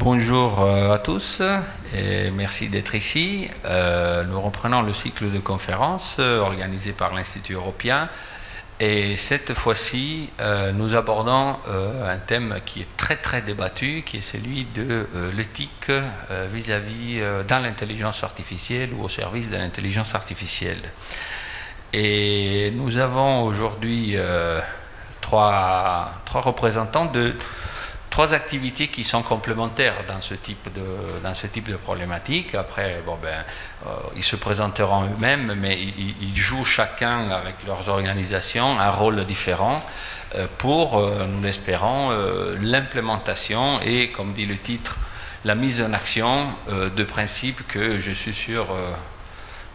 Bonjour à tous et merci d'être ici. Nous reprenons le cycle de conférences organisé par l'Institut européen et cette fois-ci nous abordons un thème qui est très débattu, qui est celui de l'éthique vis-à-vis dans l'intelligence artificielle ou au service de l'intelligence artificielle. Et nous avons aujourd'hui trois représentants de trois activités qui sont complémentaires dans ce type de problématique. Après, ils se présenteront eux-mêmes, mais ils jouent chacun avec leurs organisations un rôle différent pour, nous l'espérons, l'implémentation et, comme dit le titre, la mise en action de principes que je suis sûr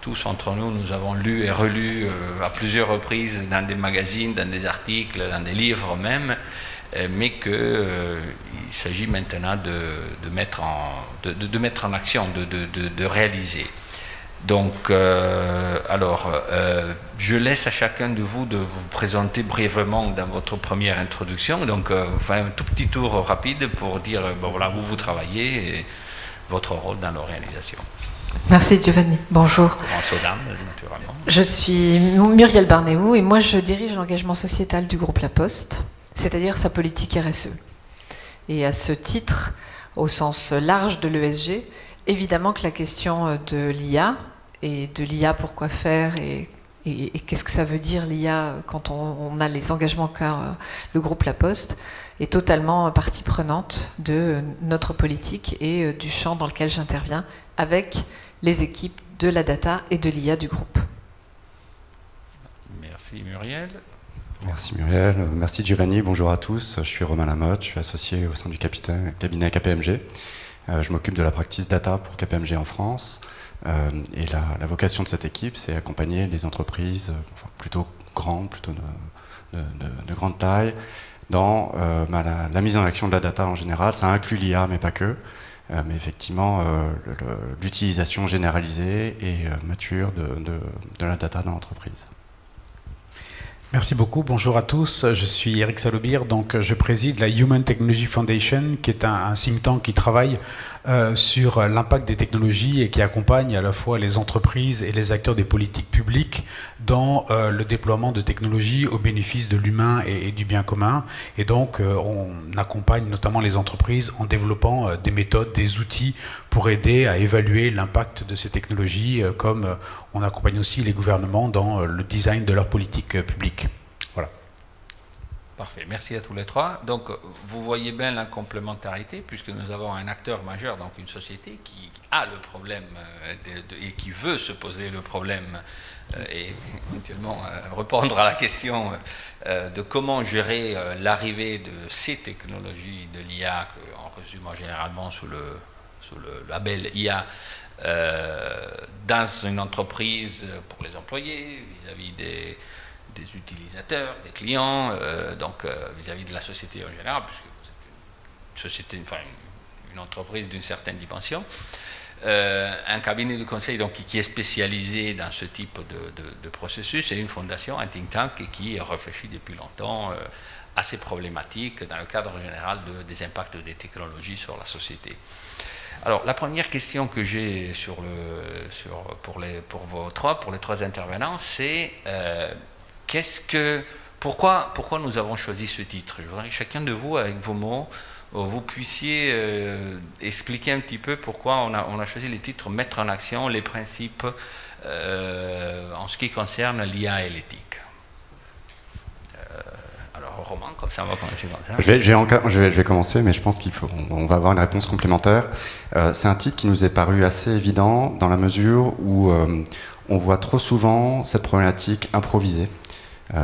tous entre nous, nous avons lu et relu à plusieurs reprises dans des magazines, dans des articles, dans des livres même, mais qu'il s'agit maintenant de mettre en action, de réaliser. Donc, je laisse à chacun de vous présenter brièvement dans votre première introduction, donc un tout petit tour rapide pour dire voilà, où vous travaillez et votre rôle dans l'organisation. Merci Giovanni, bonjour. Je suis Muriel Barnéou et moi je dirige l'engagement sociétal du groupe La Poste, c'est-à-dire sa politique RSE. Et à ce titre, au sens large de l'ESG, évidemment que la question de l'IA, et de l'IA pourquoi faire, et qu'est-ce que ça veut dire l'IA quand on a les engagements qu'a le groupe La Poste, est totalement partie prenante de notre politique et du champ dans lequel j'interviens avec les équipes de la data et de l'IA du groupe. Merci Muriel. Merci Muriel, merci Giovanni, bonjour à tous. Je suis Romain Lamotte, je suis associé au sein du cabinet KPMG. Je m'occupe de la practice data pour KPMG en France. Et la vocation de cette équipe, c'est accompagner les entreprises plutôt grandes, plutôt de grande taille, dans la mise en action de la data en général. Ça inclut l'IA, mais pas que. Mais effectivement, l'utilisation généralisée et mature de la data dans l'entreprise. Merci beaucoup, bonjour à tous. Je suis Eric Salobir, donc je préside la Human Technology Foundation, qui est un think tank qui travaille sur l'impact des technologies et qui accompagne à la fois les entreprises et les acteurs des politiques publiques dans le déploiement de technologies au bénéfice de l'humain et du bien commun. Et donc, on accompagne notamment les entreprises en développant des méthodes, des outils pour aider à évaluer l'impact de ces technologies, comme on accompagne aussi les gouvernements dans le design de leurs politiques publiques. Voilà. Parfait, merci à tous les trois. Donc, vous voyez bien la complémentarité, puisque nous avons un acteur majeur, donc une société qui a le problème et qui veut se poser le problème et éventuellement répondre à la question de comment gérer l'arrivée de ces technologies de l'IA, qu'on résume généralement sous le label IA, dans une entreprise pour les employés, vis-à-vis des utilisateurs, des clients, donc vis-à-vis de la société en général, puisque c'est une société, une entreprise d'une certaine dimension. Un cabinet de conseil donc, qui est spécialisé dans ce type de processus, et une fondation, un think tank, qui réfléchit depuis longtemps à ces problématiques dans le cadre général des impacts des technologies sur la société. Alors, la première question que j'ai pour les trois intervenants, c'est pourquoi nous avons choisi ce titre? Je voudrais que chacun de vous, avec vos mots, vous puissiez expliquer un petit peu pourquoi on a choisi les titres mettre en action les principes en ce qui concerne l'IA et l'éthique. Alors, Romain, comme ça, on va commencer comme ça. Je vais commencer, mais je pense qu'on va avoir une réponse complémentaire. C'est un titre qui nous est paru assez évident dans la mesure où on voit trop souvent cette problématique improvisée.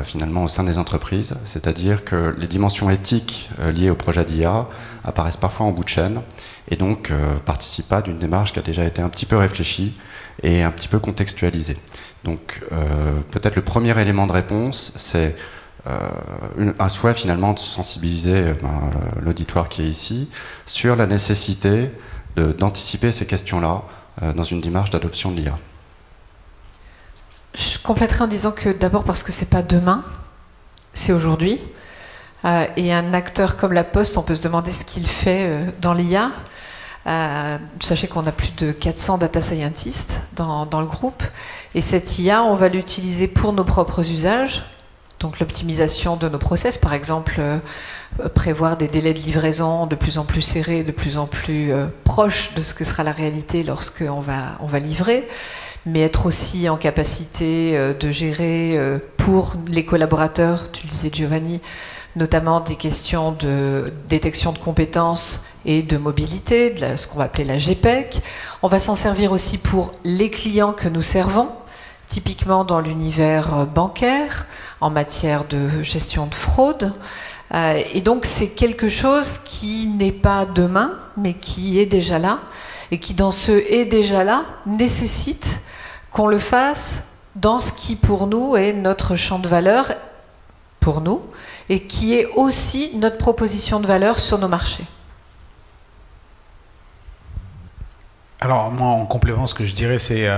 Finalement au sein des entreprises, c'est-à-dire que les dimensions éthiques liées au projet d'IA apparaissent parfois en bout de chaîne et donc participent pas d'une démarche qui a déjà été un petit peu réfléchie et un petit peu contextualisée. Donc peut-être le premier élément de réponse, c'est un souhait finalement de sensibiliser l'auditoire qui est ici sur la nécessité d'anticiper ces questions-là dans une démarche d'adoption de l'IA. Je compléterai en disant que d'abord parce que c'est pas demain, c'est aujourd'hui. Et un acteur comme La Poste, on peut se demander ce qu'il fait dans l'IA. Sachez qu'on a plus de 400 data scientists dans le groupe. Et cette IA, on va l'utiliser pour nos propres usages. Donc l'optimisation de nos process, par exemple, prévoir des délais de livraison de plus en plus serrés, de plus en plus proches de ce que sera la réalité lorsqu'on va livrer, mais être aussi en capacité de gérer pour les collaborateurs, tu le disais Giovanni, notamment des questions de détection de compétences et de mobilité, ce qu'on va appeler la GPEC. On va s'en servir aussi pour les clients que nous servons, typiquement dans l'univers bancaire, en matière de gestion de fraude. Et donc c'est quelque chose qui n'est pas demain, mais qui est déjà là, et qui dans ce « est déjà là » nécessite qu'on le fasse dans ce qui pour nous est notre champ de valeur, pour nous, et qui est aussi notre proposition de valeur sur nos marchés. Alors moi, en complément, ce que je dirais, c'est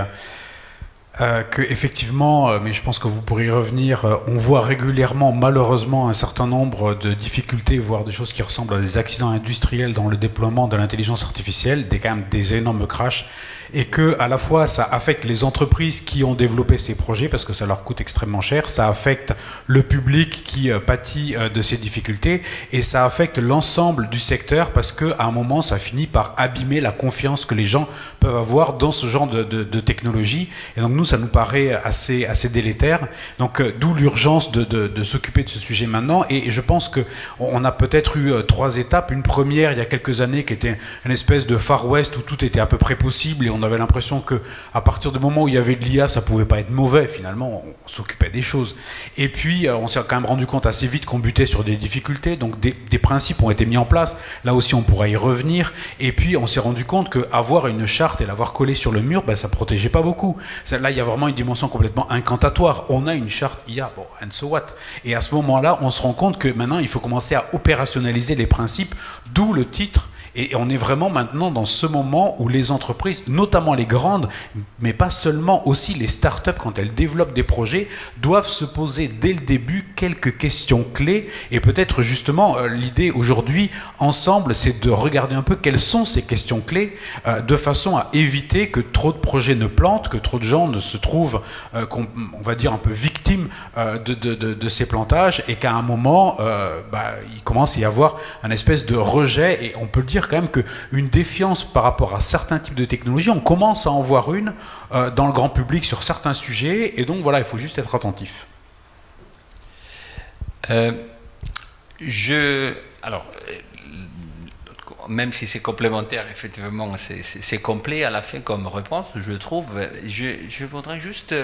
que effectivement, mais je pense que vous pourrez y revenir, on voit régulièrement, malheureusement, un certain nombre de difficultés, voire des choses qui ressemblent à des accidents industriels dans le déploiement de l'intelligence artificielle, quand même des énormes crashs, et que à la fois ça affecte les entreprises qui ont développé ces projets parce que ça leur coûte extrêmement cher, ça affecte le public qui pâtit de ces difficultés, et ça affecte l'ensemble du secteur parce qu'à un moment ça finit par abîmer la confiance que les gens peuvent avoir dans ce genre de technologie. Et donc nous, ça nous paraît assez délétère, donc d'où l'urgence de s'occuper de ce sujet maintenant. Et je pense qu'on a peut-être eu 3 étapes. Une première il y a quelques années qui était une espèce de Far West où tout était à peu près possible, et on avait l'impression qu'à partir du moment où il y avait de l'IA, ça pouvait pas être mauvais. Finalement, on s'occupait des choses. Et puis, on s'est quand même rendu compte assez vite qu'on butait sur des difficultés. Donc, des principes ont été mis en place. Là aussi, on pourra y revenir. Et puis, on s'est rendu compte qu'avoir une charte et l'avoir collée sur le mur, ben, ça protégeait pas beaucoup. Là, il y a vraiment une dimension complètement incantatoire. On a une charte IA, bon, and so what? Et à ce moment-là, on se rend compte que maintenant, il faut commencer à opérationnaliser les principes, d'où le titre. Et on est vraiment maintenant dans ce moment où les entreprises, notamment les grandes, mais pas seulement, aussi les startups, quand elles développent des projets, doivent se poser dès le début quelques questions clés. Et peut-être justement, l'idée aujourd'hui, ensemble, c'est de regarder un peu quelles sont ces questions clés, de façon à éviter que trop de projets ne plantent, que trop de gens ne se trouvent, on va dire, un peu victimes de ces plantages, et qu'à un moment, il commence à y avoir un espèce de rejet, et on peut le dire quand même qu'une défiance par rapport à certains types de technologies, on commence à en voir une dans le grand public sur certains sujets, et donc voilà, il faut juste être attentif. Alors, même si c'est complémentaire, effectivement, c'est complet à la fin comme réponse, je trouve. Je voudrais juste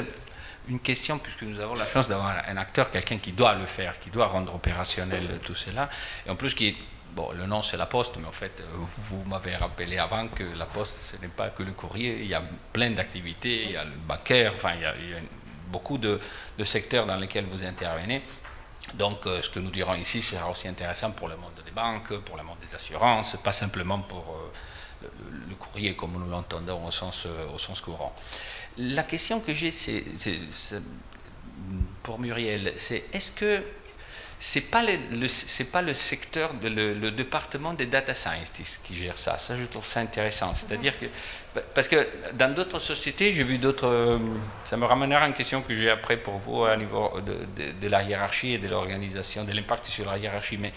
une question, puisque nous avons la chance d'avoir un acteur, quelqu'un qui doit le faire, qui doit rendre opérationnel tout cela, et en plus qui est... Bon, le nom c'est la Poste, mais en fait, vous m'avez rappelé avant que la Poste, ce n'est pas que le courrier, il y a plein d'activités, il y a le bancaire, enfin, il y a beaucoup de secteurs dans lesquels vous intervenez. Donc, ce que nous dirons ici sera aussi intéressant pour le monde des banques, pour le monde des assurances, pas simplement pour le courrier comme nous l'entendons au sens courant. La question que j'ai, c'est pour Muriel, c'est est-ce que c'est pas le secteur, le département des data scientists qui gère ça. Ça, je trouve ça intéressant. C'est-à-dire que, parce que dans d'autres sociétés, j'ai vu d'autres... Ça me ramènera à une question que j'ai après pour vous à niveau de la hiérarchie et de l'organisation, de l'impact sur la hiérarchie. Mais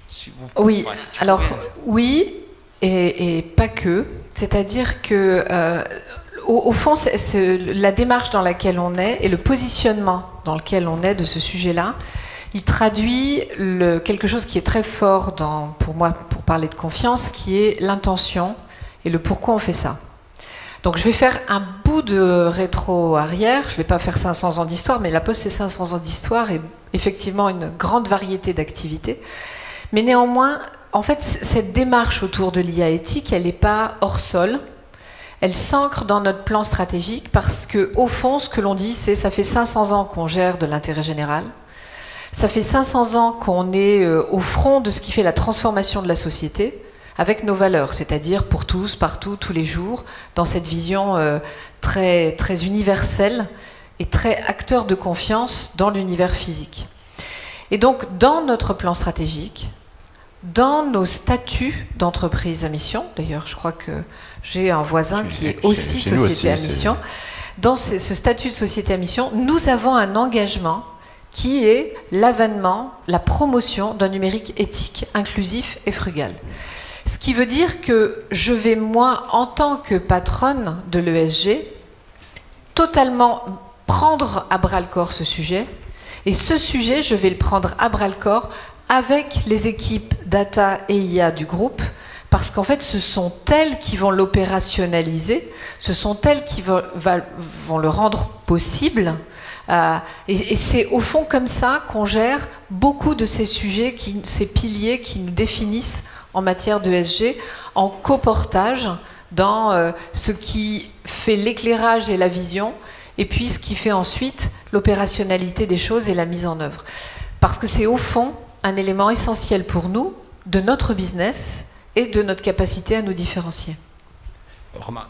si vous... Oui, alors oui, et pas que. C'est-à-dire que... Au fond, la démarche dans laquelle on est et le positionnement dans lequel on est de ce sujet-là, il traduit quelque chose qui est très fort pour moi, pour parler de confiance, qui est l'intention et le pourquoi on fait ça. Donc je vais faire un bout de rétro-arrière, je ne vais pas faire 500 ans d'histoire, mais la Poste c'est 500 ans d'histoire et effectivement une grande variété d'activités. Mais néanmoins, en fait, cette démarche autour de l'IA éthique, elle n'est pas hors sol. Elle s'ancre dans notre plan stratégique parce qu'au fond, ce que l'on dit, c'est ça fait 500 ans qu'on gère de l'intérêt général. Ça fait 500 ans qu'on est au front de ce qui fait la transformation de la société avec nos valeurs, c'est-à-dire pour tous, partout, tous les jours, dans cette vision très, très universelle et très acteur de confiance dans l'univers physique. Et donc, dans notre plan stratégique, dans nos statuts d'entreprise à mission, d'ailleurs je crois que j'ai un voisin qui est aussi société à mission, dans ce statut de société à mission, nous avons un engagement qui est l'avènement, la promotion d'un numérique éthique, inclusif et frugal. Ce qui veut dire que je vais, moi, en tant que patronne de l'ESG, totalement prendre à bras-le-corps ce sujet. Et ce sujet, je vais le prendre à bras-le-corps avec les équipes data et IA du groupe, parce qu'en fait, ce sont elles qui vont l'opérationnaliser, ce sont elles qui vont le rendre possible. Et c'est au fond comme ça qu'on gère beaucoup de ces sujets, ces piliers qui nous définissent en matière d'ESG, en coportage dans ce qui fait l'éclairage et la vision, et puis ce qui fait ensuite l'opérationnalité des choses et la mise en œuvre. Parce que c'est au fond un élément essentiel pour nous, de notre business et de notre capacité à nous différencier. Romain,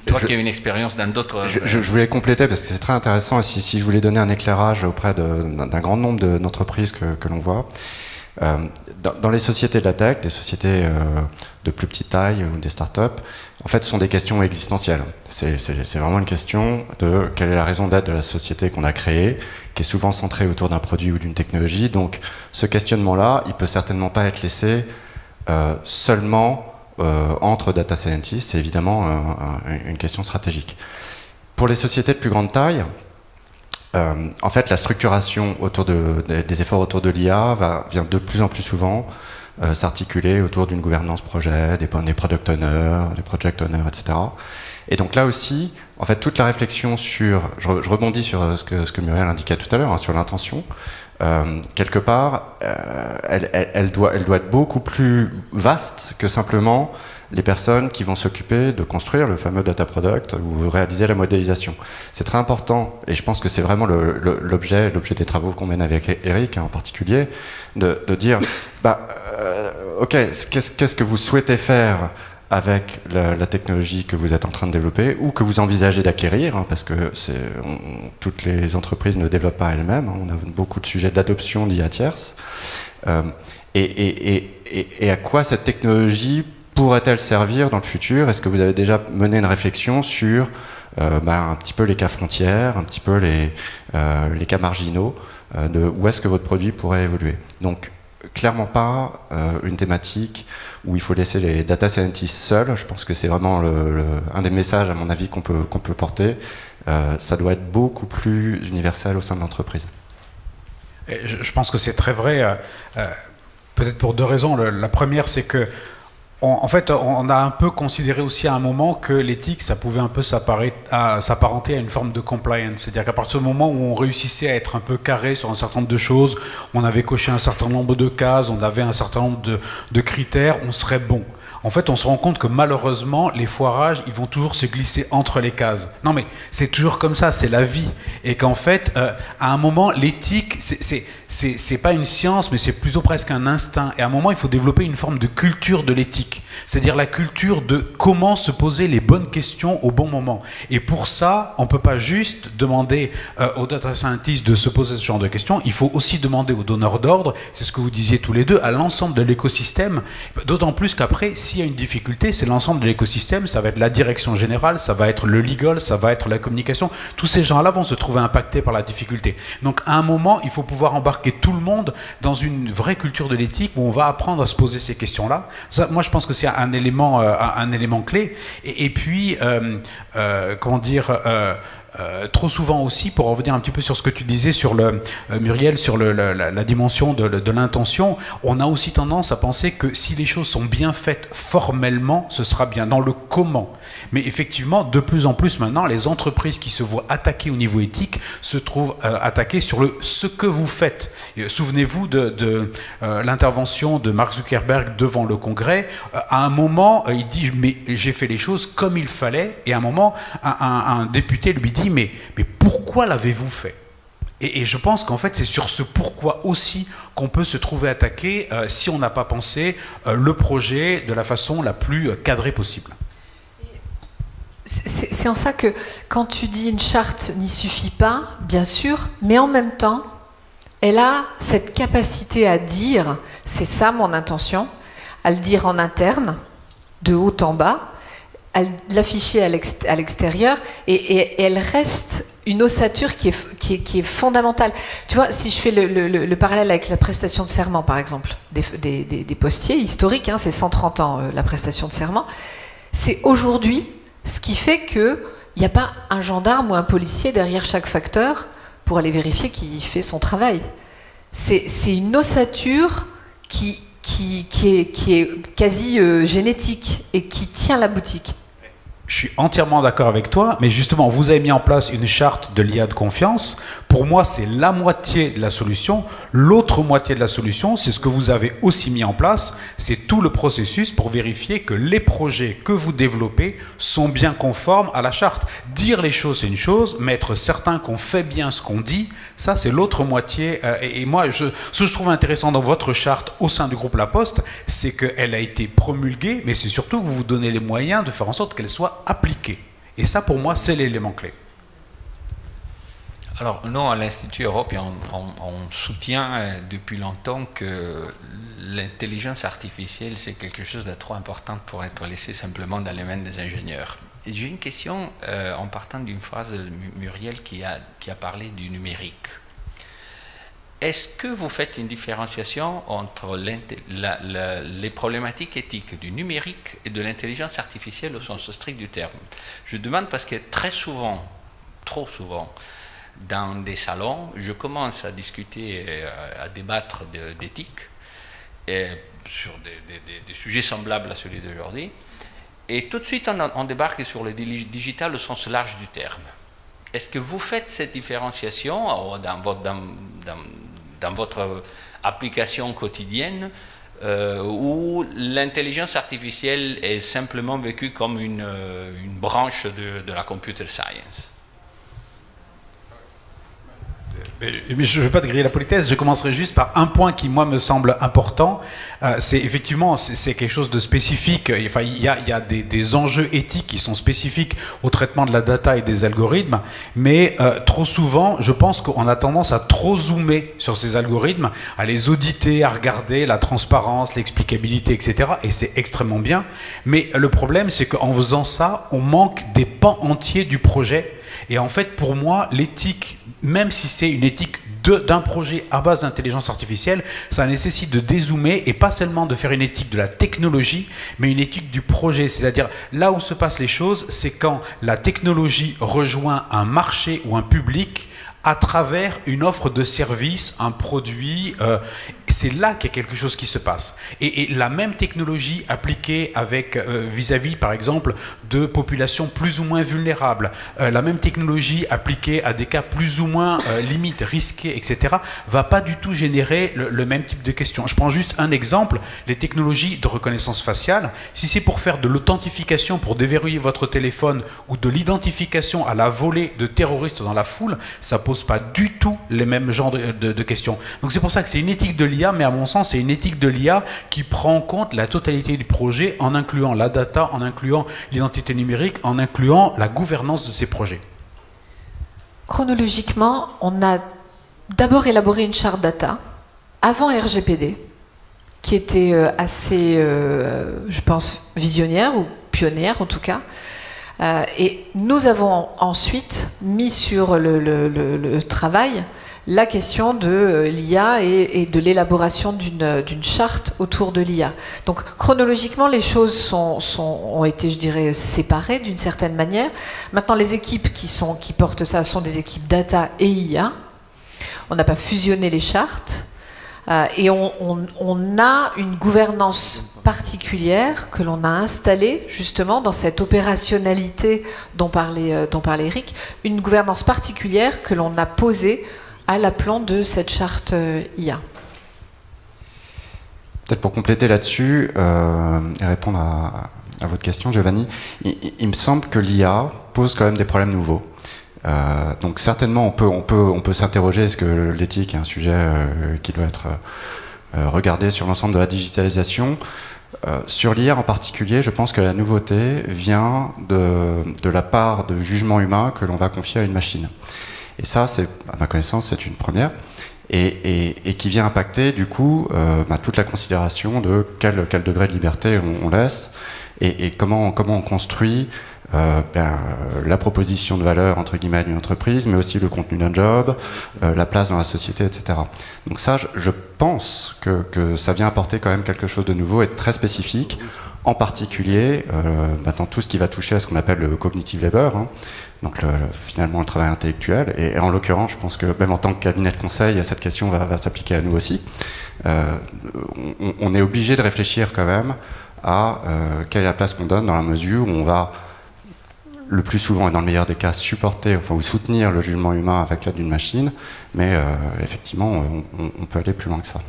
toi qui as une expérience dans d'autres... Je voulais compléter parce que c'est très intéressant. Si je voulais donner un éclairage auprès d'un grand nombre d'entreprises que l'on voit, dans les sociétés de la tech, des sociétés de plus petite taille ou des startups, en fait, ce sont des questions existentielles. C'est vraiment une question de quelle est la raison d'être de la société qu'on a créée, qui est souvent centrée autour d'un produit ou d'une technologie. Donc, ce questionnement-là, il peut certainement pas être laissé seulement entre data scientists. C'est évidemment une question stratégique. Pour les sociétés de plus grande taille, en fait, la structuration autour des efforts autour de l'IA vient de plus en plus souvent s'articuler autour d'une gouvernance projet, des product owners, des project owners, etc. Et donc là aussi, en fait, toute la réflexion sur... Je rebondis sur ce que Muriel indiquait tout à l'heure, hein, sur l'intention. Quelque part, elle doit être beaucoup plus vaste que simplement les personnes qui vont s'occuper de construire le fameux data product ou réaliser la modélisation. C'est très important, et je pense que c'est vraiment l'objet des travaux qu'on mène avec Eric en particulier, de dire, ok, qu'est-ce que vous souhaitez faire avec la technologie que vous êtes en train de développer ou que vous envisagez d'acquérir, hein, parce que toutes les entreprises ne développent pas elles-mêmes, hein, on a beaucoup de sujets d'adoption d'IA tierce, et à quoi cette technologie pourrait-elle servir dans le futur? Est-ce que vous avez déjà mené une réflexion sur un petit peu les cas frontières, un petit peu les cas marginaux, de où est-ce que votre produit pourrait évoluer? Donc, clairement pas une thématique où il faut laisser les data scientists seuls. Je pense que c'est vraiment un des messages, à mon avis, qu'on peut porter. Ça doit être beaucoup plus universel au sein de l'entreprise. Je pense que c'est très vrai, peut-être pour deux raisons. La première, c'est que en fait, on a un peu considéré aussi à un moment que l'éthique, ça pouvait un peu s'apparenter à une forme de compliance. C'est-à-dire qu'à partir du moment où on réussissait à être un peu carré sur un certain nombre de choses, on avait coché un certain nombre de cases, on avait un certain nombre de critères, on serait bon. En fait, on se rend compte que malheureusement, les foirages, ils vont toujours se glisser entre les cases. Non, mais c'est toujours comme ça, c'est la vie. Et qu'en fait, à un moment, l'éthique, c'est pas une science, mais c'est plutôt presque un instinct. Et à un moment, il faut développer une forme de culture de l'éthique. C'est-à-dire la culture de comment se poser les bonnes questions au bon moment. Et pour ça, on peut pas juste demander aux data scientists de se poser ce genre de questions. Il faut aussi demander aux donneurs d'ordre, c'est ce que vous disiez tous les deux, à l'ensemble de l'écosystème. D'autant plus qu'après, s'il y a une difficulté, c'est l'ensemble de l'écosystème, ça va être la direction générale, ça va être le legal, ça va être la communication. Tous ces gens-là vont se trouver impactés par la difficulté. Donc à un moment, il faut pouvoir embarquer tout le monde dans une vraie culture de l'éthique où on va apprendre à se poser ces questions-là. Ça, moi, je pense que c'est un élément clé. Et puis, comment dire... trop souvent aussi, pour revenir un petit peu sur ce que tu disais sur Muriel, sur la dimension de l'intention, on a aussi tendance à penser que si les choses sont bien faites formellement, ce sera bien dans le comment. Mais effectivement, de plus en plus maintenant, les entreprises qui se voient attaquées au niveau éthique se trouvent attaquées sur ce que vous faites. Souvenez-vous de l'intervention de Mark Zuckerberg devant le Congrès. À un moment, il dit « mais j'ai fait les choses comme il fallait » et à un moment, un député lui dit « mais pourquoi l'avez-vous fait ?» Et je pense qu'en fait, c'est sur ce pourquoi aussi qu'on peut se trouver attaqué si on n'a pas pensé le projet de la façon la plus cadrée possible. C'est en ça que quand tu dis une charte n'y suffit pas, bien sûr, mais en même temps, elle a cette capacité à dire, c'est ça mon intention, à le dire en interne, de haut en bas, à l'afficher à l'extérieur, et elle reste une ossature qui est fondamentale. Tu vois, si je fais le parallèle avec la prestation de serment, par exemple, des postiers historiques, hein, c'est 130 ans la prestation de serment, c'est aujourd'hui ce qui fait qu'il n'y a pas un gendarme ou un policier derrière chaque facteur pour aller vérifier qu'il fait son travail. C'est une ossature qui est quasi génétique et qui tient la boutique. Je suis entièrement d'accord avec toi, mais justement, vous avez mis en place une charte de l'IA de confiance. Pour moi, c'est la moitié de la solution. L'autre moitié de la solution, c'est ce que vous avez aussi mis en place, c'est tout le processus pour vérifier que les projets que vous développez sont bien conformes à la charte. Dire les choses, c'est une chose, mais être certain qu'on fait bien ce qu'on dit, ça, c'est l'autre moitié. Et moi, ce que je trouve intéressant dans votre charte au sein du groupe La Poste, c'est qu'elle a été promulguée, mais c'est surtout que vous vous donnez les moyens de faire en sorte qu'elle soit appliquée. Et ça, pour moi, c'est l'élément clé. Alors, nous, à l'Institut Europe, on soutient depuis longtemps que l'intelligence artificielle, c'est quelque chose de trop important pour être laissé simplement dans les mains des ingénieurs. J'ai une question en partant d'une phrase de Muriel qui a parlé du numérique. Est-ce que vous faites une différenciation entre les problématiques éthiques du numérique et de l'intelligence artificielle au sens strict du terme? Je demande parce que très souvent, trop souvent, dans des salons, je commence à discuter, à débattre d'éthique sur des sujets semblables à celui d'aujourd'hui, et tout de suite on débarque sur le digital au sens large du terme. Est-ce que vous faites cette différenciation dans votre application quotidienne où l'intelligence artificielle est simplement vécue comme une branche de la computer science? Mais je ne vais pas te griller la politesse, je commencerai juste par un point qui, moi, me semble important. C'est effectivement, c'est quelque chose de spécifique. Enfin, il y a des enjeux éthiques qui sont spécifiques au traitement de la data et des algorithmes, mais trop souvent, je pense qu'on a tendance à trop zoomer sur ces algorithmes, à les auditer, à regarder la transparence, l'explicabilité, etc. Et c'est extrêmement bien. Mais le problème, c'est qu'en faisant ça, on manque des pans entiers du projet. Et en fait, pour moi, l'éthique, même si c'est une éthique d'un projet à base d'intelligence artificielle, ça nécessite de dézoomer et pas seulement de faire une éthique de la technologie, mais une éthique du projet. C'est-à-dire, là où se passent les choses, c'est quand la technologie rejoint un marché ou un public à travers une offre de service, un produit. C'est là qu'il y a quelque chose qui se passe. Et la même technologie appliquée avec vis-à-vis, par exemple, de populations plus ou moins vulnérables, la même technologie appliquée à des cas plus ou moins limites, risqués, etc., va pas du tout générer le même type de questions. Je prends juste un exemple, les technologies de reconnaissance faciale. Si c'est pour faire de l'authentification, pour déverrouiller votre téléphone, ou de l'identification à la volée de terroristes dans la foule, ça pose pas du tout les mêmes genres de questions. Donc c'est pour ça que c'est une éthique de l'IA, mais à mon sens, c'est une éthique de l'IA qui prend en compte la totalité du projet en incluant la data, en incluant l'identité numérique, en incluant la gouvernance de ces projets. Chronologiquement, on a d'abord élaboré une charte data avant RGPD, qui était assez, je pense, visionnaire ou pionnière en tout cas. Et nous avons ensuite mis sur le travail la question de l'IA et de l'élaboration d'une charte autour de l'IA. Donc chronologiquement, les choses ont été, je dirais, séparées d'une certaine manière. Maintenant, les équipes qui portent ça sont des équipes data et IA. On n'a pas fusionné les chartes. Et on a une gouvernance particulière que l'on a installée justement dans cette opérationnalité dont parlait Eric, une gouvernance particulière que l'on a posée à l'aplomb de cette charte IA. Peut-être pour compléter là-dessus et répondre à votre question, Giovanni, il me semble que l'IA pose quand même des problèmes nouveaux. Donc certainement on peut s'interroger, est-ce que l'éthique est un sujet qui doit être regardé sur l'ensemble de la digitalisation. Sur l'IA en particulier, je pense que la nouveauté vient de la part de jugement humain que l'on va confier à une machine. Et ça, à ma connaissance, c'est une première. et qui vient impacter du coup toute la considération de quel degré de liberté on laisse et comment on construit la proposition de valeur entre guillemets d'une entreprise, mais aussi le contenu d'un job, la place dans la société, etc. Donc ça, je pense que ça vient apporter quand même quelque chose de nouveau et de très spécifique, en particulier dans tout ce qui va toucher à ce qu'on appelle le cognitive labor, hein, donc finalement le travail intellectuel. Et en l'occurrence, je pense que même en tant que cabinet de conseil, cette question va s'appliquer à nous aussi. On est obligé de réfléchir quand même à quelle est la place qu'on donne dans la mesure où on va le plus souvent et dans le meilleur des cas supporter ou soutenir le jugement humain avec l'aide d'une machine, mais effectivement on peut aller plus loin que ça.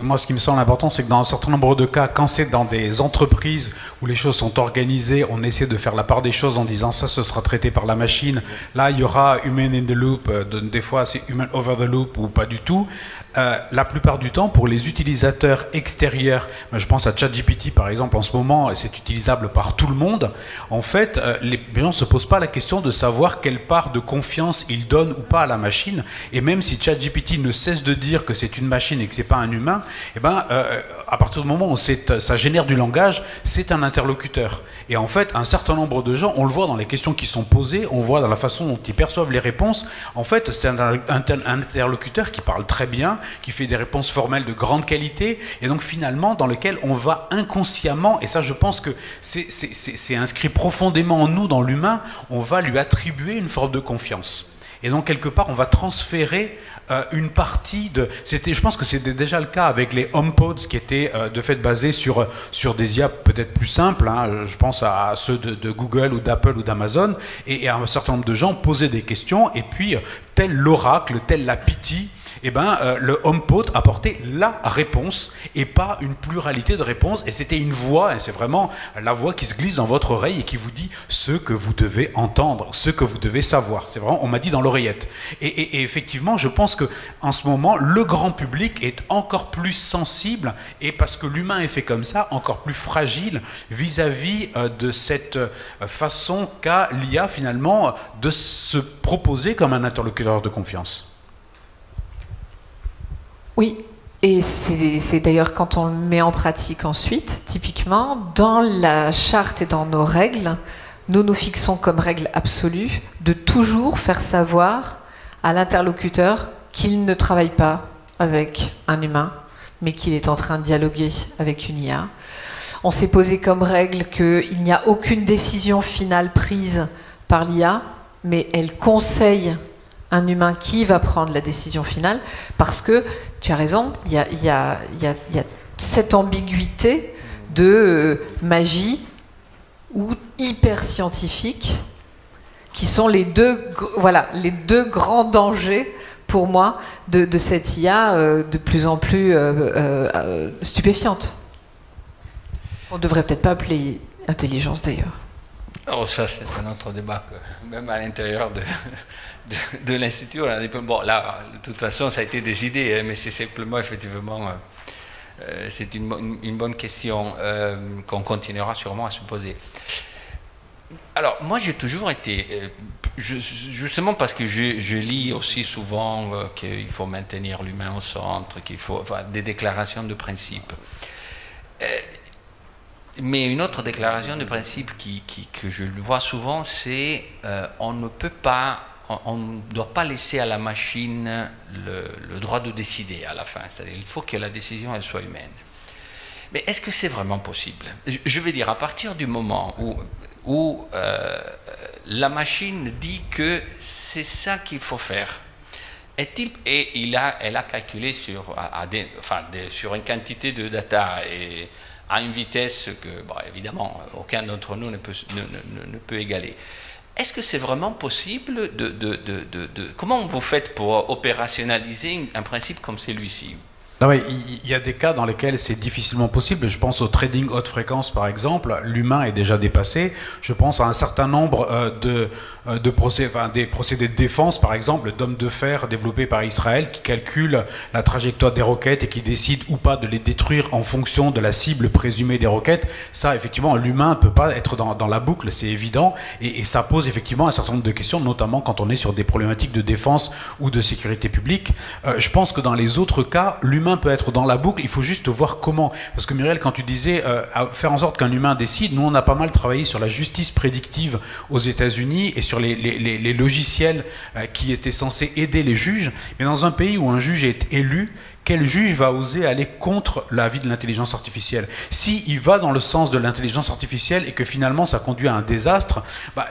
Moi, ce qui me semble important, c'est que dans un certain nombre de cas, quand c'est dans des entreprises où les choses sont organisées, on essaie de faire la part des choses en disant ça, ce sera traité par la machine. Là, il y aura human in the loop, des fois c'est human over the loop ou pas du tout. La plupart du temps, pour les utilisateurs extérieurs, je pense à ChatGPT par exemple en ce moment, et c'est utilisable par tout le monde, en fait, les gens ne se posent pas la question de savoir quelle part de confiance ils donnent ou pas à la machine, et même si ChatGPT ne cesse de dire que c'est une machine et que c'est pas un humain, eh ben, à partir du moment où ça génère du langage, c'est un interlocuteur. Et en fait, un certain nombre de gens, on le voit dans les questions qui sont posées, on voit dans la façon dont ils perçoivent les réponses, en fait, c'est un interlocuteur qui parle très bien, qui fait des réponses formelles de grande qualité, et donc finalement dans lequel on va inconsciemment, et ça je pense que c'est inscrit profondément en nous, dans l'humain, on va lui attribuer une forme de confiance. Et donc quelque part on va transférer une partie de... Je pense que c'était déjà le cas avec les HomePods qui étaient de fait basés sur des IA peut-être plus simples, hein, je pense à ceux de Google ou d'Apple ou d'Amazon, et un certain nombre de gens posaient des questions, et puis tel l'oracle, tel la Pity, eh ben, le HomePod apportait la réponse et pas une pluralité de réponses, et c'était une voix, et c'est vraiment la voix qui se glisse dans votre oreille et qui vous dit ce que vous devez entendre, ce que vous devez savoir. C'est vraiment, on m'a dit dans l'oreillette. Et effectivement, je pense que en ce moment, le grand public est encore plus sensible, et parce que l'humain est fait comme ça, encore plus fragile vis-à-vis de cette façon qu'a l'IA finalement de se proposer comme un interlocuteur de confiance. Oui, et c'est d'ailleurs quand on le met en pratique ensuite, typiquement, dans la charte et dans nos règles, nous fixons comme règle absolue de toujours faire savoir à l'interlocuteur qu'il ne travaille pas avec un humain, mais qu'il est en train de dialoguer avec une IA. On s'est posé comme règle qu'il n'y a aucune décision finale prise par l'IA, mais elle conseille un humain qui va prendre la décision finale, parce que, tu as raison, il y a cette ambiguïté de magie ou hyper scientifique qui sont les deux grands dangers pour moi de cette IA de plus en plus stupéfiante. On ne devrait peut-être pas appeler intelligence d'ailleurs. Oh, ça c'est un autre débat, même à l'intérieur de l'Institut, on a dit, bon là, de toute façon ça a été des idées, mais c'est simplement effectivement, c'est une bonne question qu'on continuera sûrement à se poser. Alors moi j'ai toujours été, justement parce que je lis aussi souvent qu'il faut maintenir l'humain au centre, qu'il faut des déclarations de principe. Mais une autre déclaration de principe que je vois souvent, c'est on ne doit pas laisser à la machine le droit de décider à la fin. C'est-à-dire il faut que la décision elle soit humaine. Mais est-ce que c'est vraiment possible? Je vais dire, à partir du moment où la machine dit que c'est ça qu'il faut faire, et elle a calculé sur une quantité de data et à une vitesse que, bon, évidemment, aucun d'entre nous ne peut égaler. Est-ce que c'est vraiment possible comment vous faites pour opérationnaliser un principe comme celui-ci? Il y a des cas dans lesquels c'est difficilement possible. Je pense au trading haute fréquence, par exemple. L'humain est déjà dépassé. Je pense à un certain nombre des procédés de défense, par exemple, d'hommes de fer développés par Israël qui calculent la trajectoire des roquettes et qui décident ou pas de les détruire en fonction de la cible présumée des roquettes. Ça, effectivement, l'humain ne peut pas être dans la boucle, c'est évident. Et ça pose effectivement un certain nombre de questions, notamment quand on est sur des problématiques de défense ou de sécurité publique. Je pense que dans les autres cas, l'humain peut être dans la boucle, il faut juste voir comment. Parce que Muriel, quand tu disais faire en sorte qu'un humain décide, nous on a pas mal travaillé sur la justice prédictive aux États-Unis et sur les logiciels qui étaient censés aider les juges. Mais dans un pays où un juge est élu, quel juge va oser aller contre l'avis de l'intelligence artificielle? S'il va dans le sens de l'intelligence artificielle et que finalement ça conduit à un désastre,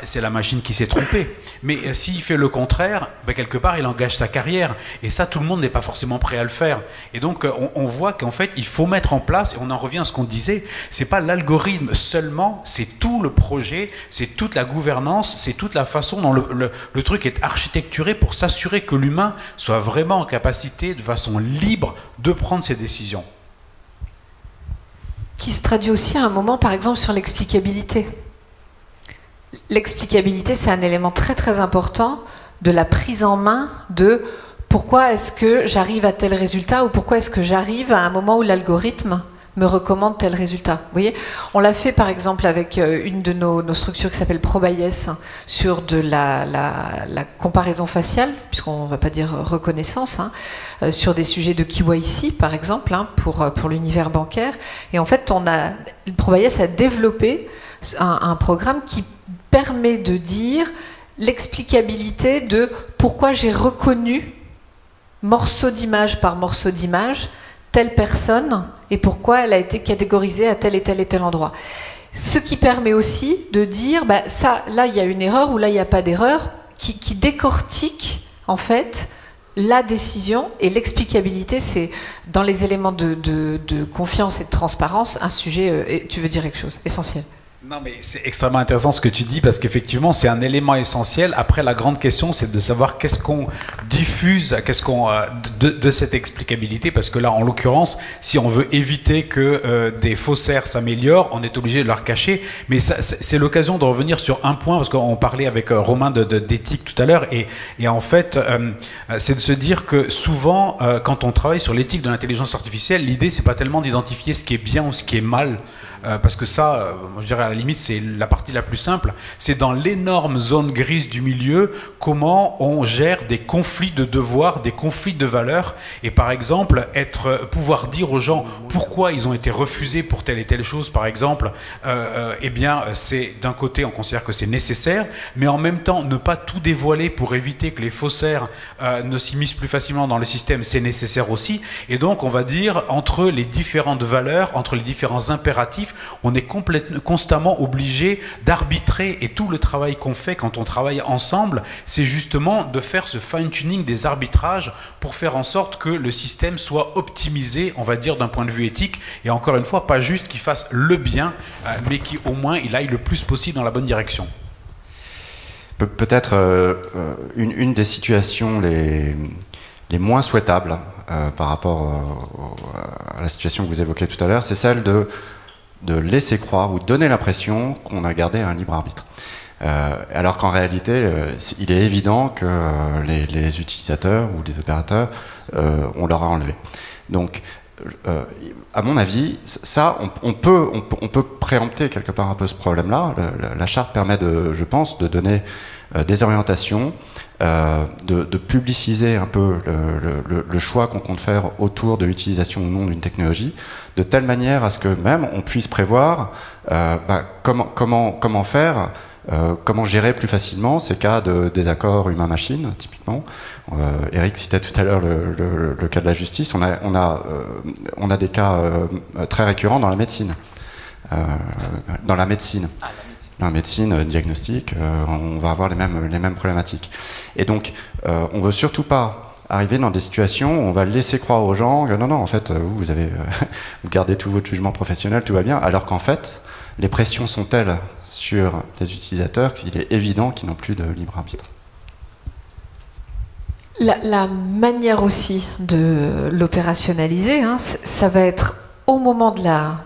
c'est la machine qui s'est trompée. Mais s'il fait le contraire, quelque part il engage sa carrière. Et ça, tout le monde n'est pas forcément prêt à le faire. Et donc on voit qu'en fait il faut mettre en place, et on en revient à ce qu'on disait, c'est pas l'algorithme seulement, c'est tout le projet, c'est toute la gouvernance, c'est toute la façon dont le truc est architecturé pour s'assurer que l'humain soit vraiment en capacité, de façon libre, de prendre ses décisions. Qui se traduit aussi à un moment, par exemple, sur l'explicabilité. L'explicabilité, c'est un élément très très important de la prise en main de pourquoi est-ce que j'arrive à tel résultat ou pourquoi est-ce que j'arrive à un moment où l'algorithme me recommande tel résultat. Vous voyez, on l'a fait par exemple avec une de nos structures qui s'appelle ProBias sur de la comparaison faciale, puisqu'on ne va pas dire reconnaissance, sur des sujets de KYC par exemple, pour l'univers bancaire. Et en fait, ProBias a développé un programme qui permet de dire l'explicabilité de pourquoi j'ai reconnu morceau d'image par morceau d'image telle personne et pourquoi elle a été catégorisée à tel et tel endroit. Ce qui permet aussi de dire, ça, là il y a une erreur ou là il n'y a pas d'erreur, qui décortique en fait la décision, et l'explicabilité, c'est dans les éléments de confiance et de transparence un sujet, et tu veux dire quelque chose, essentiel. Non, mais c'est extrêmement intéressant ce que tu dis, parce qu'effectivement c'est un élément essentiel. Après, la grande question, c'est de savoir qu'est-ce qu'on diffuse, de cette explicabilité, parce que là, en l'occurrence, si on veut éviter que des faussaires s'améliorent, on est obligé de leur cacher. Mais c'est l'occasion de revenir sur un point, parce qu'on parlait avec Romain d'éthique tout à l'heure, et en fait, c'est de se dire que souvent, quand on travaille sur l'éthique de l'intelligence artificielle, l'idée, c'est pas tellement d'identifier ce qui est bien ou ce qui est mal, parce que ça, je dirais à la limite, c'est la partie la plus simple. C'est dans l'énorme zone grise du milieu, comment on gère des conflits de devoirs, des conflits de valeurs, et par exemple, pouvoir dire aux gens pourquoi ils ont été refusés pour telle et telle chose, par exemple, eh bien, c'est d'un côté, on considère que c'est nécessaire, mais en même temps, ne pas tout dévoiler pour éviter que les faussaires ne s'immiscent plus facilement dans le système, c'est nécessaire aussi. Et donc, on va dire, entre les différentes valeurs, entre les différents impératifs, on est constamment obligé d'arbitrer, et tout le travail qu'on fait quand on travaille ensemble, c'est justement de faire ce fine-tuning des arbitrages pour faire en sorte que le système soit optimisé, on va dire, d'un point de vue éthique, et encore une fois, pas juste qu'il fasse le bien, mais qu'au moins il aille le plus possible dans la bonne direction. Peut-être une des situations les moins souhaitables par rapport à la situation que vous évoquiez tout à l'heure, c'est celle de laisser croire ou donner l'impression qu'on a gardé un libre arbitre. Alors qu'en réalité, il est évident que les utilisateurs ou les opérateurs, on leur a enlevé. Donc, à mon avis, ça, on peut préempter quelque part un peu ce problème-là. La charte permet, je pense, de donner des orientations, de publiciser un peu le choix qu'on compte faire autour de l'utilisation ou non d'une technologie, de telle manière à ce que même on puisse prévoir comment faire, comment gérer plus facilement ces cas de désaccord humain-machine, typiquement. Eric citait tout à l'heure le cas de la justice. On a des cas très récurrents dans la médecine. Dans la médecine diagnostique, on va avoir les mêmes problématiques. Et donc, on ne veut surtout pas arriver dans des situations où on va laisser croire aux gens que non, en fait, vous gardez tout votre jugement professionnel, tout va bien, alors qu'en fait, les pressions sont telles sur les utilisateurs qu'il est évident qu'ils n'ont plus de libre arbitre. La manière aussi de l'opérationnaliser, hein, ça va être au moment de la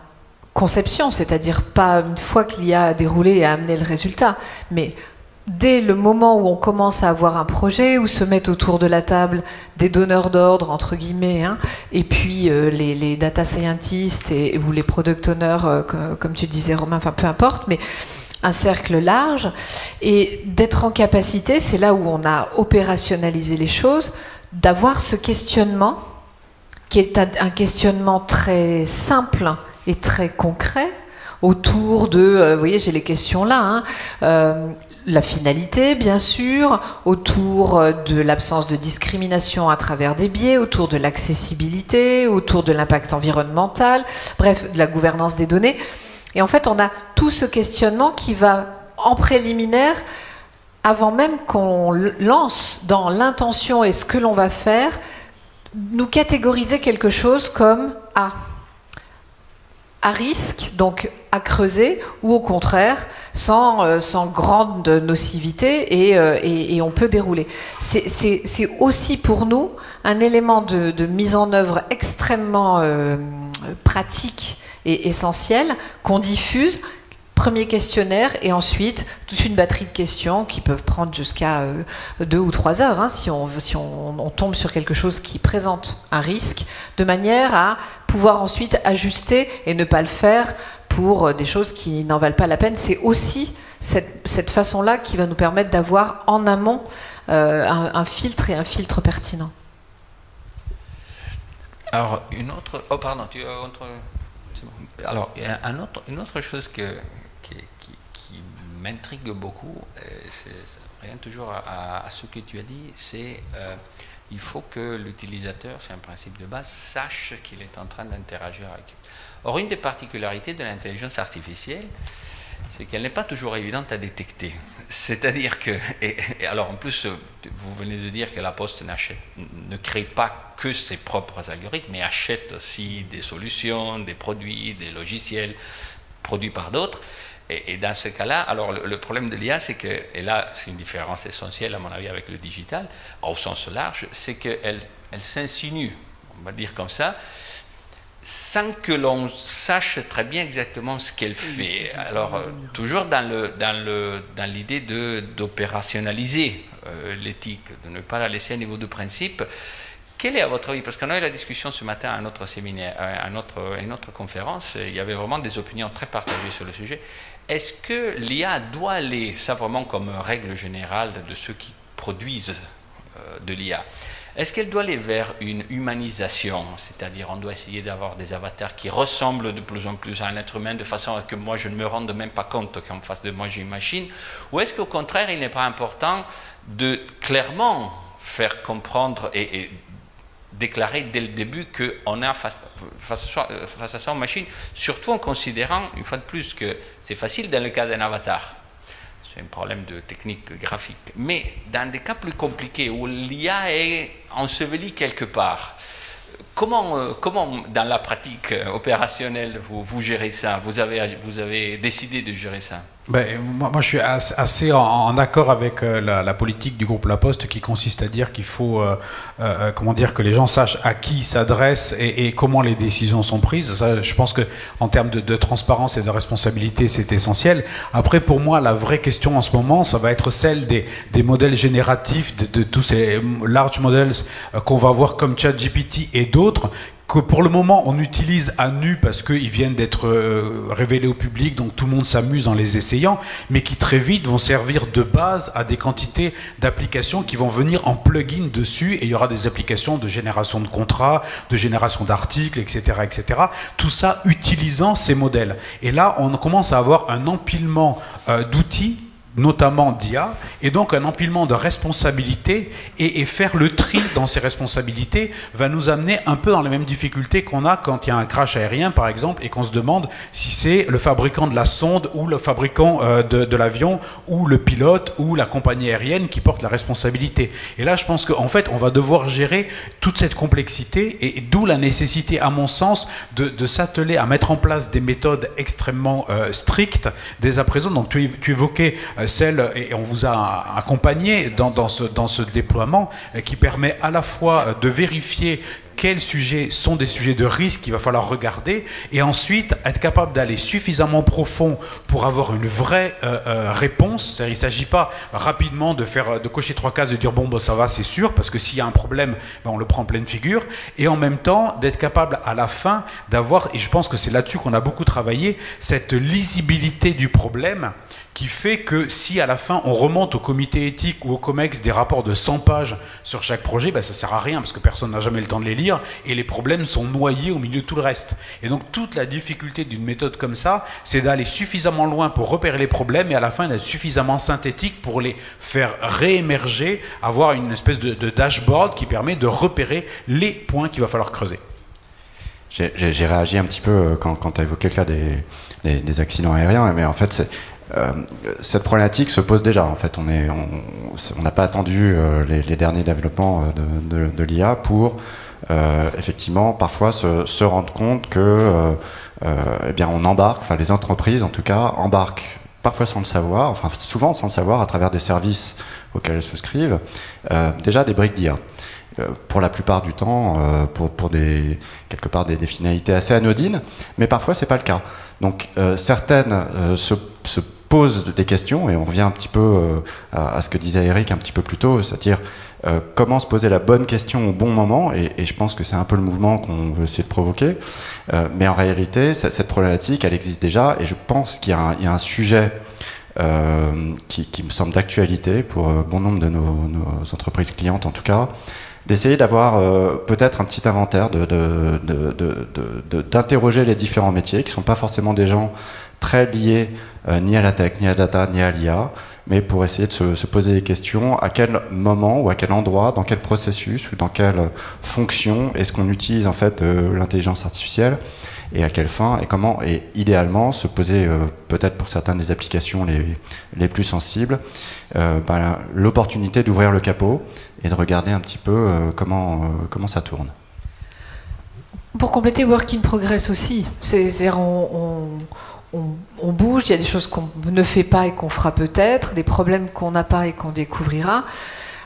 conception, c'est-à-dire pas une fois que l'IA a déroulé et a amené le résultat, mais dès le moment où on commence à avoir un projet, où se mettent autour de la table des donneurs d'ordre, entre guillemets, hein, et puis les data scientists ou les product owners, comme tu disais Romain, enfin peu importe, mais un cercle large, et d'être en capacité, c'est là où on a opérationnalisé les choses, d'avoir ce questionnement, qui est un questionnement très simple et très concret, autour de, vous voyez, j'ai les questions là, hein, la finalité, bien sûr, autour de l'absence de discrimination à travers des biais, autour de l'accessibilité, autour de l'impact environnemental, bref, de la gouvernance des données. Et en fait, on a tout ce questionnement qui va, en préliminaire, avant même qu'on lance dans l'intention et ce que l'on va faire, nous catégoriser quelque chose comme à risque, donc à creuser, ou au contraire, sans grande nocivité, et on peut dérouler. C'est aussi pour nous un élément de mise en œuvre extrêmement pratique et essentiel qu'on diffuse. Premier questionnaire et ensuite toute une batterie de questions qui peuvent prendre jusqu'à 2 ou 3 heures, hein, si on tombe sur quelque chose qui présente un risque, de manière à pouvoir ensuite ajuster et ne pas le faire pour des choses qui n'en valent pas la peine. C'est aussi cette façon-là qui va nous permettre d'avoir en amont un filtre et un filtre pertinent. Alors, une autre... Oh, pardon, tu as autre... Alors, une autre chose qui m'intrigue beaucoup, c'est rien toujours à ce que tu as dit, c'est il faut que l'utilisateur, c'est un principe de base, sache qu'il est en train d'interagir avec eux. Or, une des particularités de l'intelligence artificielle, c'est qu'elle n'est pas toujours évidente à détecter. C'est-à-dire que, et alors en plus, vous venez de dire que la Poste ne crée pas que ses propres algorithmes, mais achète aussi des solutions, des produits, des logiciels produits par d'autres. Et dans ce cas-là, alors le problème de l'IA, c'est que, et là c'est une différence essentielle à mon avis avec le digital, au sens large, c'est qu'elle s'insinue, on va dire comme ça, sans que l'on sache très bien exactement ce qu'elle fait. Alors, toujours dans l'idée d'opérationnaliser l'éthique, de ne pas la laisser à niveau de principe. Quel est, à votre avis, parce qu'on a eu la discussion ce matin à notre séminaire, à une autre conférence, il y avait vraiment des opinions très partagées sur le sujet. Est-ce que l'IA doit aller, ça vraiment comme règle générale de ceux qui produisent de l'IA, est-ce qu'elle doit aller vers une humanisation, c'est-à-dire on doit essayer d'avoir des avatars qui ressemblent de plus en plus à un être humain de façon à que moi je ne me rende même pas compte qu'en face de moi j'ai une machine, ou est-ce qu'au contraire il n'est pas important de clairement faire comprendre et déclarer dès le début qu'on a face à soi une machine, surtout en considérant, une fois de plus, que c'est facile dans le cas d'un avatar. C'est un problème de technique graphique. Mais dans des cas plus compliqués, où l'IA est ensevelie quelque part, comment dans la pratique opérationnelle, vous gérez ça? Vous avez décidé de gérer ça? Moi, je suis assez en accord avec la politique du groupe La Poste qui consiste à dire qu'il faut comment dire, que les gens sachent à qui ils s'adressent et comment les décisions sont prises. Ça, je pense qu'en termes de transparence et de responsabilité, c'est essentiel. Après, pour moi, la vraie question en ce moment, ça va être celle des modèles génératifs, de tous ces large models qu'on va voir comme ChatGPT et d'autres, que pour le moment on utilise à nu parce qu'ils viennent d'être révélés au public, donc tout le monde s'amuse en les essayant, mais qui très vite vont servir de base à des quantités d'applications qui vont venir en plugin dessus, et il y aura des applications de génération de contrats, de génération d'articles, etc., etc. Tout ça utilisant ces modèles. Et là, on commence à avoir un empilement d'outils, notamment d'IA, et donc un empilement de responsabilités, et faire le tri dans ces responsabilités va nous amener un peu dans les mêmes difficultés qu'on a quand il y a un crash aérien, par exemple, et qu'on se demande si c'est le fabricant de la sonde, ou le fabricant de l'avion, ou le pilote, ou la compagnie aérienne qui porte la responsabilité. Et là, je pense qu'en fait, on va devoir gérer toute cette complexité, et d'où la nécessité, à mon sens, de s'atteler à mettre en place des méthodes extrêmement strictes dès à présent. Donc tu évoquais et on vous a accompagné dans ce déploiement qui permet à la fois de vérifier quels sujets sont des sujets de risque qu'il va falloir regarder et ensuite être capable d'aller suffisamment profond pour avoir une vraie réponse. C'est-à-dire, il ne s'agit pas rapidement de cocher 3 cases, de dire bon, ça va, c'est sûr, parce que s'il y a un problème, on le prend en pleine figure, et en même temps d'être capable à la fin d'avoir, et je pense que c'est là-dessus qu'on a beaucoup travaillé, cette lisibilité du problème qui fait que si à la fin on remonte au comité éthique ou au COMEX des rapports de 100 pages sur chaque projet, ça ne sert à rien parce que personne n'a jamais le temps de les lire et les problèmes sont noyés au milieu de tout le reste. Et donc toute la difficulté d'une méthode comme ça, c'est d'aller suffisamment loin pour repérer les problèmes et à la fin d'être suffisamment synthétique pour les faire réémerger, avoir une espèce de dashboard qui permet de repérer les points qu'il va falloir creuser. J'ai réagi un petit peu quand tu as évoqué le cas des accidents aériens, mais en fait cette problématique se pose déjà. En fait, on n'a pas attendu les derniers développements de l'IA pour effectivement parfois se rendre compte que on embarque, enfin les entreprises en tout cas embarquent parfois sans le savoir, enfin souvent sans le savoir à travers des services auxquels elles souscrivent, déjà des briques d'IA. Pour la plupart du temps, pour quelque part des finalités assez anodines, mais parfois c'est pas le cas. Donc certaines se posent des questions, et on revient un petit peu à ce que disait Eric un petit peu plus tôt, c'est-à-dire comment se poser la bonne question au bon moment, et je pense que c'est un peu le mouvement qu'on veut essayer de provoquer, mais en réalité cette problématique elle existe déjà, et je pense qu'il y a un sujet qui me semble d'actualité pour bon nombre de nos entreprises clientes en tout cas, d'essayer d'avoir peut-être un petit inventaire, d'interroger les différents métiers qui ne sont pas forcément des gens très liés ni à la tech, ni à la data, ni à l'IA, mais pour essayer de se poser des questions à quel moment ou à quel endroit, dans quel processus ou dans quelle fonction est-ce qu'on utilise en fait l'intelligence artificielle et à quelle fin et comment, et idéalement se poser peut-être pour certaines des applications les plus sensibles l'opportunité d'ouvrir le capot et de regarder un petit peu comment ça tourne. Pour compléter, work in progress aussi, c'est-à-dire on bouge, il y a des choses qu'on ne fait pas et qu'on fera peut-être, des problèmes qu'on n'a pas et qu'on découvrira.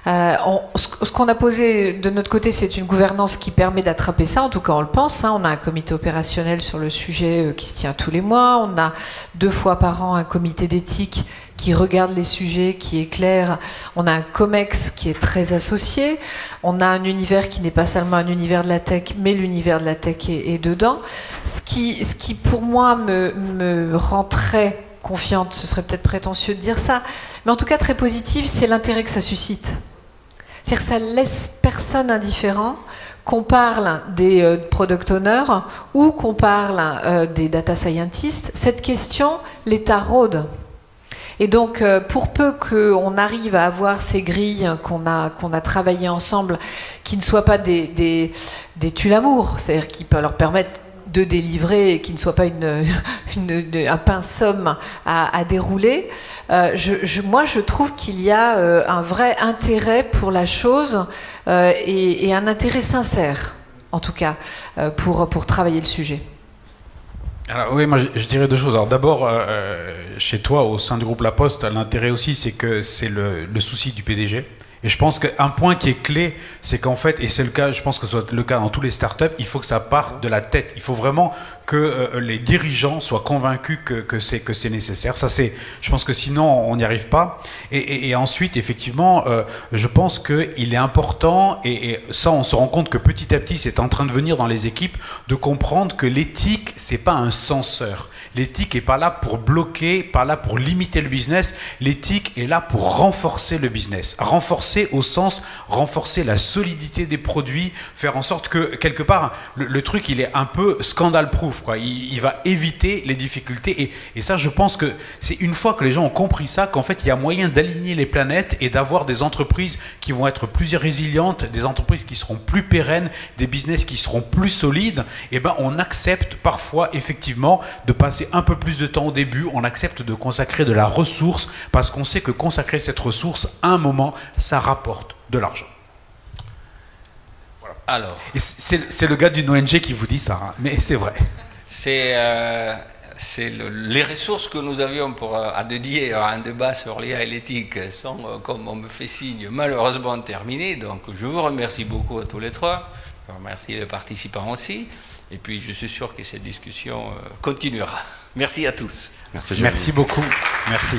Ce qu'on a posé de notre côté, c'est une gouvernance qui permet d'attraper ça, en tout cas on le pense. On a un comité opérationnel sur le sujet qui se tient tous les mois, on a 2 fois par an un comité d'éthique qui regarde les sujets, qui éclaire. On a un COMEX qui est très associé. On a un univers qui n'est pas seulement un univers de la tech, mais l'univers de la tech est dedans. Ce qui pour moi me rend très confiante, ce serait peut-être prétentieux de dire ça, mais en tout cas très positive, c'est l'intérêt que ça suscite. C'est-à-dire que ça laisse personne indifférent, qu'on parle des product owners ou qu'on parle des data scientists. Cette question, l'État rôde. Et donc, pour peu qu'on arrive à avoir ces grilles qu'on a travaillées ensemble, qui ne soient pas des tue-l'amour, c'est-à-dire qui peuvent leur permettre de délivrer et qui ne soit pas un pinceau à dérouler, moi je trouve qu'il y a un vrai intérêt pour la chose et un intérêt sincère, en tout cas, pour travailler le sujet. Alors, oui, moi je dirais 2 choses. Alors d'abord, chez toi, au sein du groupe La Poste, l'intérêt aussi, c'est que c'est le souci du PDG. Et je pense qu'un point qui est clé, c'est qu'en fait, et c'est le cas, je pense que ce soit le cas dans tous les startups, il faut que ça parte de la tête. Il faut vraiment que les dirigeants soient convaincus que c'est nécessaire. Ça, je pense que sinon, on n'y arrive pas. Et ensuite, effectivement, je pense qu'il est important, et ça, on se rend compte que petit à petit, c'est en train de venir dans les équipes, de comprendre que l'éthique, c'est pas un censeur. L'éthique n'est pas là pour bloquer, pas là pour limiter le business. L'éthique est là pour renforcer le business. Renforcer au sens, renforcer la solidité des produits, faire en sorte que, quelque part, le truc, il est un peu scandale-proof, quoi. Il va éviter les difficultés. Et ça, je pense que c'est une fois que les gens ont compris ça, qu'en fait, il y a moyen d'aligner les planètes et d'avoir des entreprises qui vont être plus résilientes, des entreprises qui seront plus pérennes, des business qui seront plus solides. Et ben, on accepte parfois, effectivement, de passer un peu plus de temps au début, on accepte de consacrer de la ressource parce qu'on sait que consacrer cette ressource, à un moment, ça rapporte de l'argent. Voilà. Alors, c'est le gars d'une ONG qui vous dit ça, hein, mais c'est vrai. C'est les ressources que nous avions à dédier à un débat sur l'IA et l'éthique sont, comme on me fait signe, malheureusement terminées. Donc je vous remercie beaucoup à tous les trois. Je remercie les participants aussi. Et puis je suis sûr que cette discussion continuera. Merci à tous. Merci, merci beaucoup. Merci.